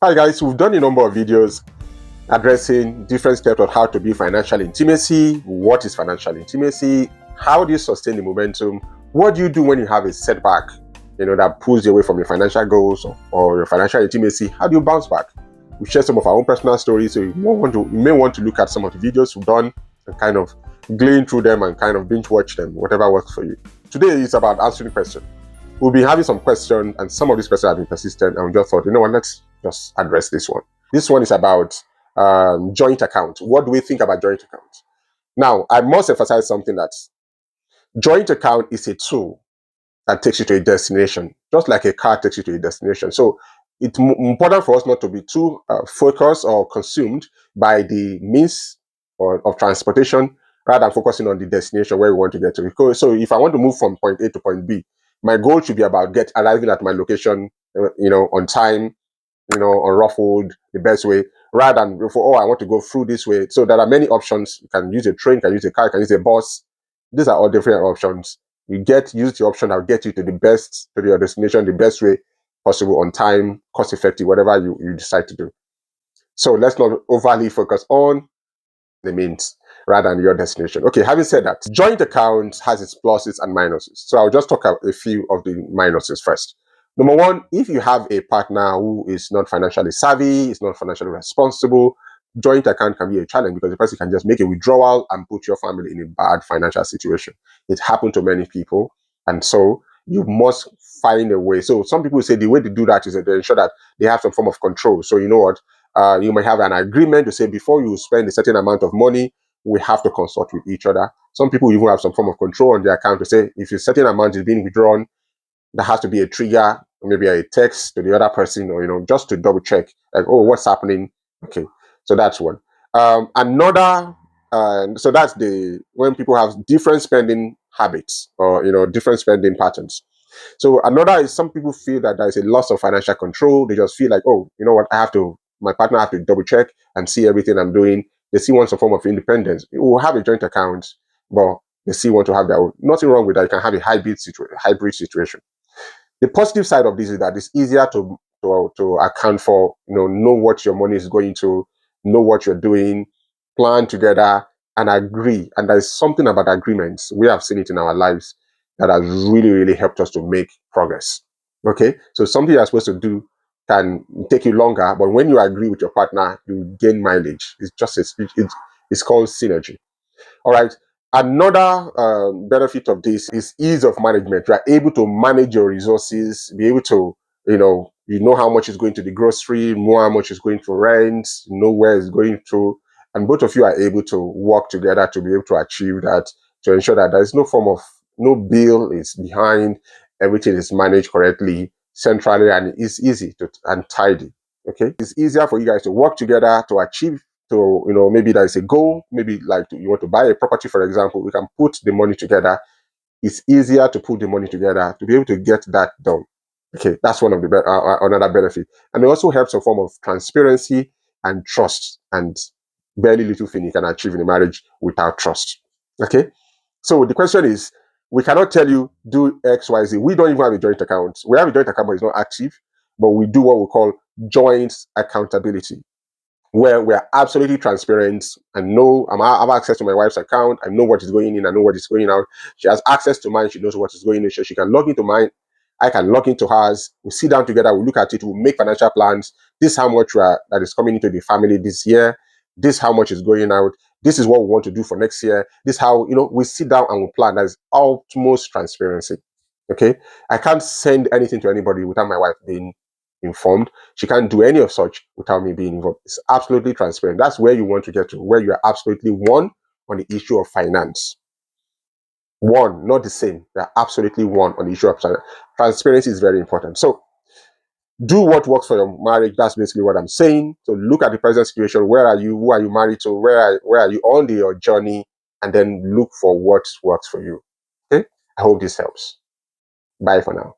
Hi guys, we've done a number of videos addressing different steps of how to build financial intimacy. What is financial intimacy? How do you sustain the momentum? What do you do when you have a setback, that pulls you away from your financial goals or your financial intimacy? How do you bounce back? We share some of our own personal stories, so you may want to look at some of the videos we've done and kind of glean through them and kind of binge watch them, whatever works for you. Today is about answering questions. We'll be having some questions, and some of these questions have been persistent, and we just thought, let's just address this one. This one is about joint account. What do we think about joint account? Now, I must emphasize something: that joint account is a tool that takes you to a destination, just like a car takes you to a destination. So it's important for us not to be too focused or consumed by the means of transportation rather than focusing on the destination where we want to get to. Because, so if I want to move from point A to point B, my goal should be about arriving at my location, on time, unruffled, the best way, rather than I want to go through this way. So there are many options. You can use a train, you can use a car, you can use a bus. These are all different options. Use the option that will get you to your destination the best way possible, on time, cost effective, whatever you decide to do. So let's not overly focus on the means rather than your destination. Okay, having said that, joint account has its pluses and minuses. So I'll just talk about a few of the minuses first. Number one, if you have a partner who is not financially savvy, is not financially responsible, joint account can be a challenge because the person can just make a withdrawal and put your family in a bad financial situation. It happened to many people. And so you must find a way. So some people say the way to do that is that they ensure that they have some form of control. So you know what? You might have an agreement to say before you spend a certain amount of money, we have to consult with each other. Some people even have some form of control on their account to say if a certain amount is being withdrawn, there has to be a trigger, maybe a text to the other person, or just to double check, like, oh, what's happening? Okay, so that's one. So that's when people have different spending habits or different spending patterns. So another is some people feel that there is a loss of financial control. They just feel like, oh, you know what, my partner have to double check and see everything I'm doing. They see want some form of independence. We will have a joint account, but they still want to have their own. Nothing wrong with that. You can have a hybrid situation. The positive side of this is that it's easier to account for, know what your money is going to, know what you're doing, plan together, and agree. And there's something about agreements. We have seen it in our lives that has really, really helped us to make progress. Okay, so something you're supposed to do can take you longer, but when you agree with your partner, you gain mileage. It's called synergy. All right. Another benefit of this is ease of management. You are able to manage your resources, be able to, how much is going to the grocery, know how much is going to rent, know where it's going to, and both of you are able to work together to be able to achieve that, to ensure that there is no bill is behind, everything is managed correctly, centrally, and it's easy and tidy. Okay, it's easier for you guys to work together to achieve. So, maybe there is a goal, maybe like you want to buy a property, for example, we can put the money together. It's easier to put the money together to be able to get that done. Okay, that's one of the another benefit. And it also helps a form of transparency and trust. And very little thing you can achieve in a marriage without trust. Okay, so the question is, we cannot tell you do X, Y, Z. We don't even have a joint account. We have a joint account, but it's not active. But we do what we call joint accountability, where we're absolutely transparent and I have access to my wife's account. I know what is going in. I know what is going out. She has access to mine. She knows what is going in. So she can log into mine. I can log into hers. We sit down together. We look at it. We make financial plans. This is how much that is coming into the family this year. This is how much is going out. This is what we want to do for next year. This is how, we sit down and we plan. That is utmost transparency. Okay. I can't send anything to anybody without my wife being informed. She can't do any of such without me being involved. It's absolutely transparent. That's where you want to get to, where you are absolutely one on the issue of finance. One, not the same. They're absolutely one on the issue of finance. Transparency is very important. So do what works for your marriage. That's basically what I'm saying. So look at the present situation. Where are you? Who are you married to? Where are you on your journey? And then look for what works for you. Okay? I hope this helps. Bye for now.